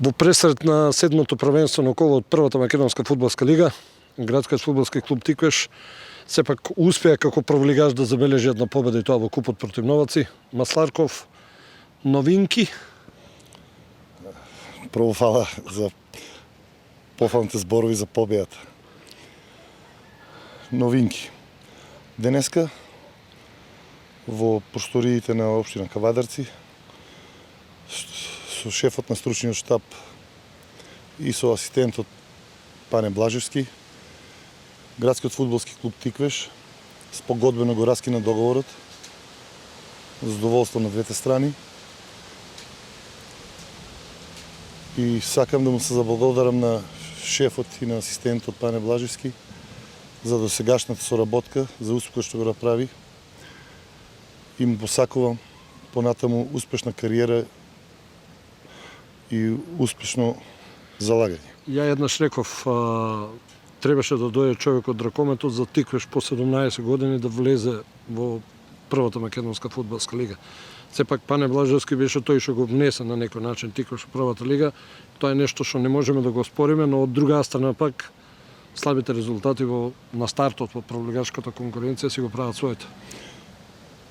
Во пресред на седмото првенствено коло од првата македонска фудбалска лига, градскиот фудбалски клуб Тиквеш сепак успеа како прволигаш да забележи една победа и тоа во купот против Новаци. Масларков, новинки? Прво фала за пофалните зборови за победата. Новинки. Денеска во просториите на општина Кавадарци со шефот на стручниот штаб и со асистентот Пане Блажевски, градскиот фудбалски клуб Тиквеш спогодбено го раскина договорот за задоволство на двете страни. И сакам да му се заблагодарам на шефот и на асистентот Пане Блажевски за досегашната соработка, за успех што го направи. И му посакувам понатаму успешна кариера и успешно залагање. Ја еднаш реков, требаше да дојде човек од Дракометот за Тиквеш по 17 години да влезе во првата македонска фудбалска лига. Сепак Пане Блажевски беше тој што го внесе на некој начин Тиквеш во првата лига. Тоа е нешто што не можеме да го спориме, но од друга страна пак слабите резултати на стартот во прволигашката конкуренција си го прават своето.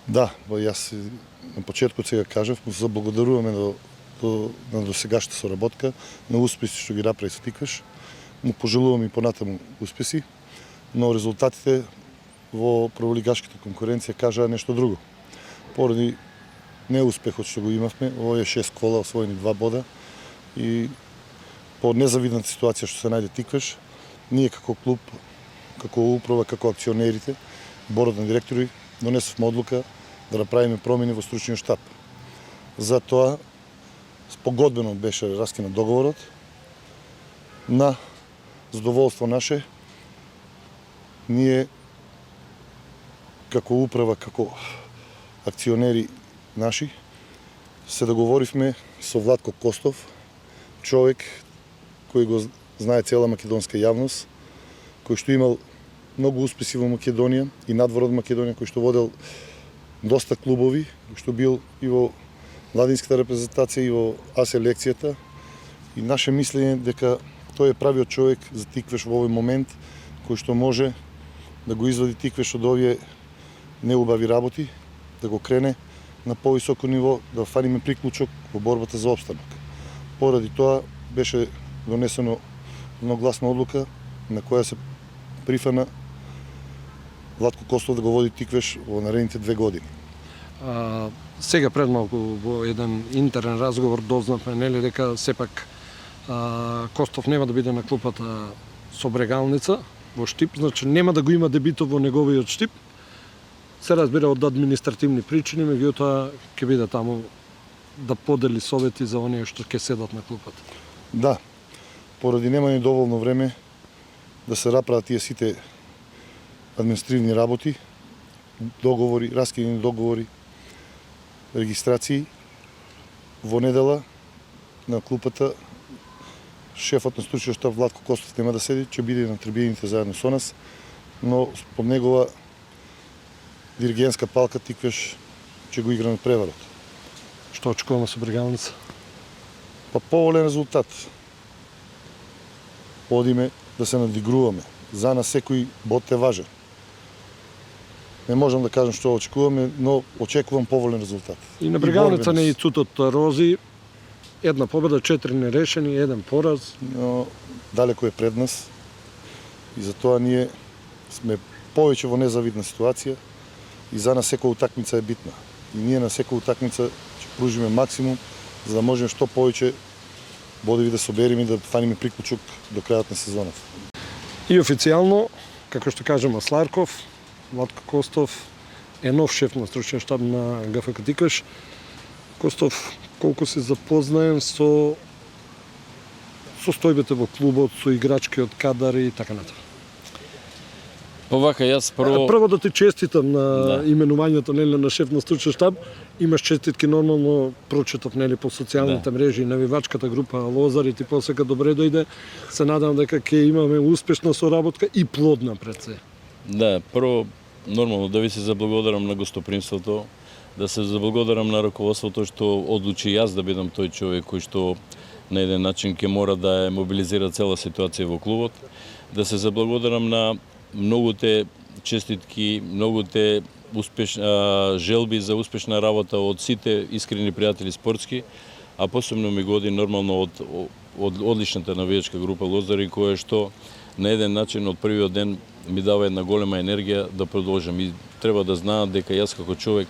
Да, јас на почетокот сега кажав, му се заблагодаруваме на досегашната соработка, на успеси што ги направи со Тиквеш. Му пожелувам и понатаму успеси, но резултатите во прволигашката конкуренција кажаа нешто друго. Поради неуспехот што го имавме, овие 6 кола, освоени 2 бода и по незавидната ситуација што се најде Тиквеш, ние како клуб, како управа, како акционерите, борот на директори, донесовме одлука да направиме промени во стручниот штаб. Затоа спогодбено беше раскинат договорот на задоволство наше. Ние како управа, како акционери наши, се договоривме со Владко Костов, човек кој го знае цела македонска јавност, кој што имал многу успеси во Македонија и надвор од Македонија, кој што водел доста клубови, кој што бил и во младинската репрезентација и во А селекцијата. И наше мислење дека тој е правиот човек за Тиквеш во овој момент, кој што може да го извади Тиквеш од овие неубави работи, да го крене на повисоко ниво, да фаниме приклучок во борбата за опстанок. Поради тоа беше донесено едногласна одлука на која се прифана Владко Костов да го води Тиквеш во наредните 2 години. Сега пред малку во еден интерен разговор дознавме нели дека сепак Костов нема да биде на клупата со Брегалница во Штип, значи нема да го има дебитот во неговиот Штип. Се разбира од административни причини, меѓутоа ќе биде таму да подели совети за оние што ќе седат на клупата. Да, поради немање доволно време да се направат тие сите административни работи, договори, раскинени договори, регистрации, во недела на клупата шефот на стручниот штаб Владко Костов нема да седи, ќе биде на трибините заедно со нас, но под негова диригентска палка Тиквеш ќе го игра на преварот. Што очекуваме со Брегалница? Па поволен резултат. Одиме да се надигруваме. За нас секој бод е важен. Не можам да кажам што очекуваме, но очекувам поволен резултат. И на Брегалница не е и цутот рози. Една победа, 4 нерешени, 1 пораз. Но далеко е пред нас. И затоа ние сме повеќе во незавидна ситуација. И за нас секоја утакмица е битна. И ние на секоја утакмица ќе пружиме максимум за да можеме што повеќе бодови да собериме и да фаниме приклучок до крајот на сезоната. И официјално, како што кажа Масларков, Владко Костов е нов шеф на стручниот штаб на ГФК Тиквеш. Костов, колку се запознаен со состојбите во клубот, со играчкиот кадар и така натаму. Овака, јас прво да ти честитам на именувањето нели на шеф на стручен штаб. Имаш честитки нормално, прочитав нели по социјалните мрежи и навивачката група Лозар и ти посека добре дојде. Се надам дека ќе имаме успешна соработка и плодна пред се. Да, прво нормално да ви се заблагодарам на гостопримството, да се заблагодарам на раководството што одлучи јас да бидам тој човек кој што на еден начин ќе мора да ја мобилизира цела ситуација во клубот. Да се заблагодарам на многуте честитки, многуте желби за успешна работа од сите искрени пријатели спортски, а посебно ми годи нормално од одличната навијачка група Лозари, која што на еден начин од првиот ден ми дава една голема енергија да продолжам. И треба да знаат дека јас како човек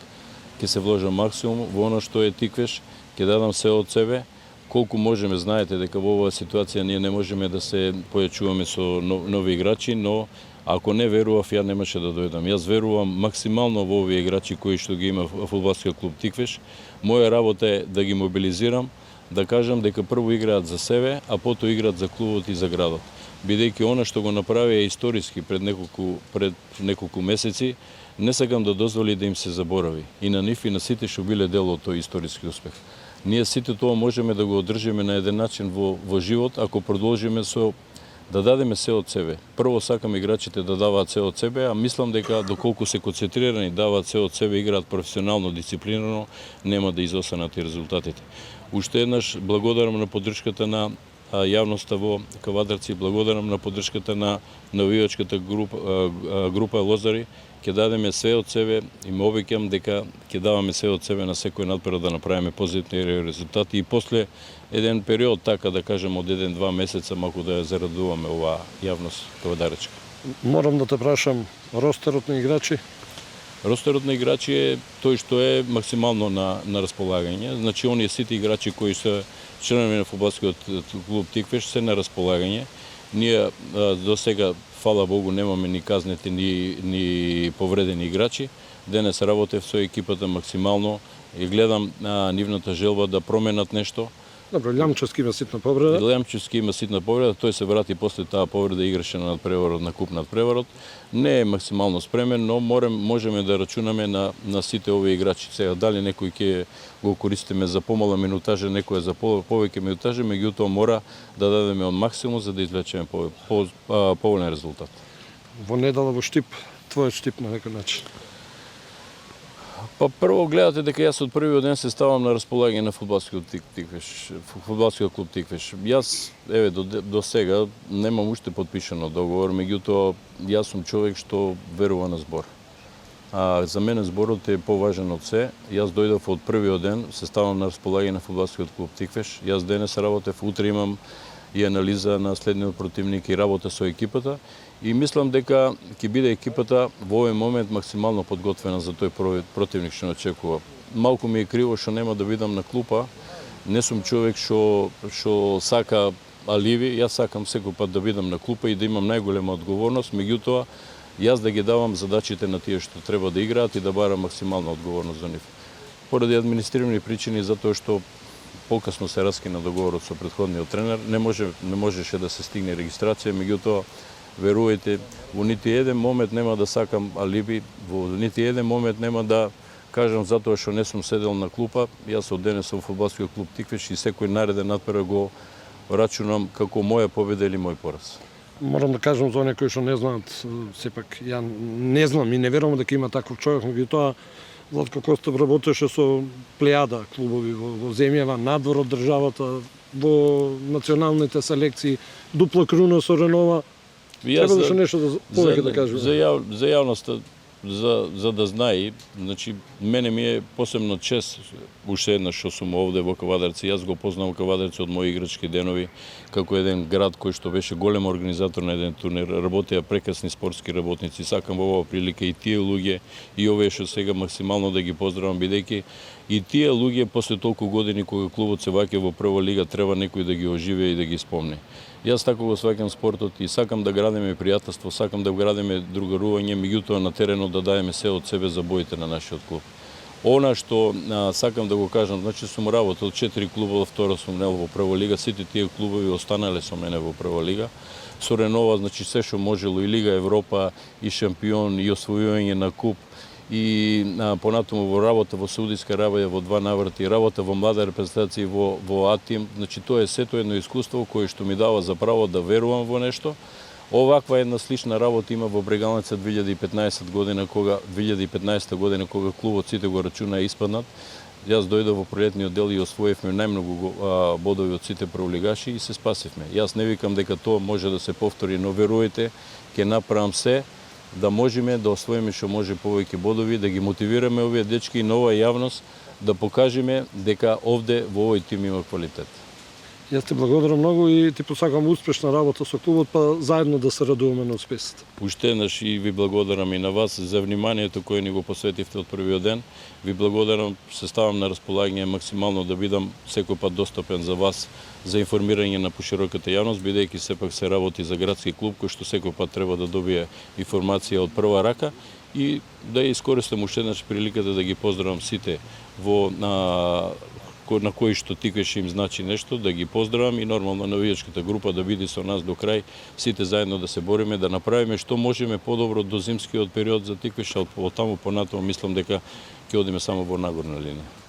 ќе се вложам максимум во оно што е Тиквеш, ќе дадам се од себе. Колку можеме, знаете дека во оваа ситуација ние не можеме да се појачуваме со нови играчи, но ако не верував, ја немаше да дојдам. Јас верувам максимално во овие играчи кои што ги има фудбалскиот клуб Тиквеш. Моја работа е да ги мобилизирам, да кажам дека прво играат за себе, а потоа играат за клубот и за градот. Бидејќи она што го направија историски пред неколку месеци, не сакам да дозволи да им се заборави. И на нив и на сите што биле дел од тој историски успех. Ние сите тоа можеме да го одржиме на еден начин во живот, ако продолжиме со да дадеме се од себе. Прво сакам играчите да даваат се од себе, а мислам дека доколку се концентрирани, даваат се од себе, играат професионално, дисциплинирано, нема да изостанат и резултатите. Уште еднаш благодарам на поддршката на јавноста во Кавадарци, благодарам на поддршката на навијачката група Лозари. Ќе дадеме се од себе и ме обеќам дека ќе даваме се од себе на секој надпред да направиме позитивни резултати и после еден период, така да кажем, од 1-2 месеца, малку да ја зарадуваме оваа јавност кавадаречка. Морам да те прашам, ростерот на играчи? Ростерот на играчи е тој што е максимално на располагање. Значи, оние сите играчи кои се членови на фудбалскиот клуб Тиквеш се на располагање. Ние до сега, фала Богу, немаме ни казнети, ни повредени играчи. Денес работев со екипата максимално и гледам нивната желба да променат нешто. Добро, Лјамчевски има ситна повреда. Лјамчевски има ситна повреда, тој се врати после таа повреда, играше на надпреварот, на куп надпреварот. Не е максимално спремен, но можеме да рачунаме на сите овие играчи. Сега, дали некој ќе го користиме за помала минутажа, некој за повеќе минутажа, меѓутоа мора да дадеме од максимум за да извлечеме поволен резултат. Во недела во Штип, твојот Штип на некој начин. Па прво гледате дека јас од првиот ден се ставам на располагање на фудбалскиот клуб Тиквеш. Јас, еве, до сега немам уште подпишано договор, меѓутоа јас сум човек што верува на збор. За мене зборот е поважен од се. Јас дојдов од првиот ден, се ставам на располагање на фудбалскиот клуб Тиквеш. Јас денес работев, утре имам и анализа на следниот противник и работа со екипата. И мислам дека ќе биде екипата во овој момент максимално подготвена за тој противник што очекува. Малку ми е криво што нема да видам на клупа. Не сум човек што сака аливи, јас сакам секој пат да видам на клупа и да имам најголема одговорност, меѓутоа јас да ги давам задачите на тие што треба да играат и да барам максимална одговорност за нив. Поради административни причини, затоа што покасно се раскина договорот со претходниот тренер, не можеше да се стигне регистрација, меѓутоа верувајте, во нити еден момент нема да сакам алиби, во нити еден момент нема да кажам затоа што не сум седел на клупа. Јас од денес сум во фудбалскиот клуб Тиквеш и секој нареден надпревар го рачунам како моја победа или мој пораз. Морам да кажам за оние кои што не знаат, сепак ја не знам и не верувам дека има таков човек, меѓутоа Златко Костов работеше со плејада клубови во земјава, надвор од државата, во националните селекции, дупла круна со Ренова. Требаше нешто повеќе да кажем. За јавноста, за да знае, значи, мене ми е посебно чест, уште еднаш што сум овде во Кавадарци. Јас го познавам Кавадарци од мои играчки денови, како еден град кој што беше голем организатор на еден турнир, работеа прекрасни спортски работници. Сакам во оваа прилика и тие луѓе, и овие што сега максимално да ги поздравам, бидејќи и тие луѓе после толку години кога клубот се ваќа во прва лига, треба некој да ги оживее и да ги спомне. Јас тако го сваќам спортот и сакам да градиме пријателство, сакам да градиме другарување, меѓутоа на теренот да даеме се од себе за боите на нашиот клуб. Она што сакам да го кажам, значи сум работел 4 клуба, второ сум нел во прва лига, сите тие клубови останале со мене во прва лига. Со Ренова, значи се што можело, и Лига Европа, и шампион, и освојување на куп, и понатаму во работа во Саудиска Арабија во 2 наврати, работа во млада репрезентација во Атим, значи тоа е сето едно искуство кое што ми дава за право да верувам во нешто. Оваква една слична работа има во Брегалница 2015 година кога клубот сите го рачуна испаднат. Јас дојдов во пролетниот дел и освоивме најмногу бодови од сите прволигаши и се спасивме. Јас не викам дека тоа може да се повтори, но веруете, ќе направам се да можеме да освоиме што може повеќе бодови, да ги мотивираме овие дечки и нова јавност, да покажеме дека овде во овој тим има квалитет. Јас ти благодарам многу и ти посакам успешна работа со клубот, па заедно да се радуваме на успесите. Уште еднаш и ви благодарам и на вас за вниманието кое ни го посветивте од првиот ден. Ви благодарам, се ставам на располагање максимално да бидам секој пат достапен за вас, за информирање на пошироката јавност, бидејќи сепак се работи за градски клуб кој што секој пат треба да добие информација од прва рака и да искористам уште еднаш приликата да ги поздравам сите на кои што тиквеш им значи нешто, да ги поздравам и нормално навијачката група да биде со нас до крај, сите заедно да се бориме, да направиме што можеме подобро до зимскиот период за тиквеш, а од таму понатаму мислам дека ќе одиме само во нагорна линија.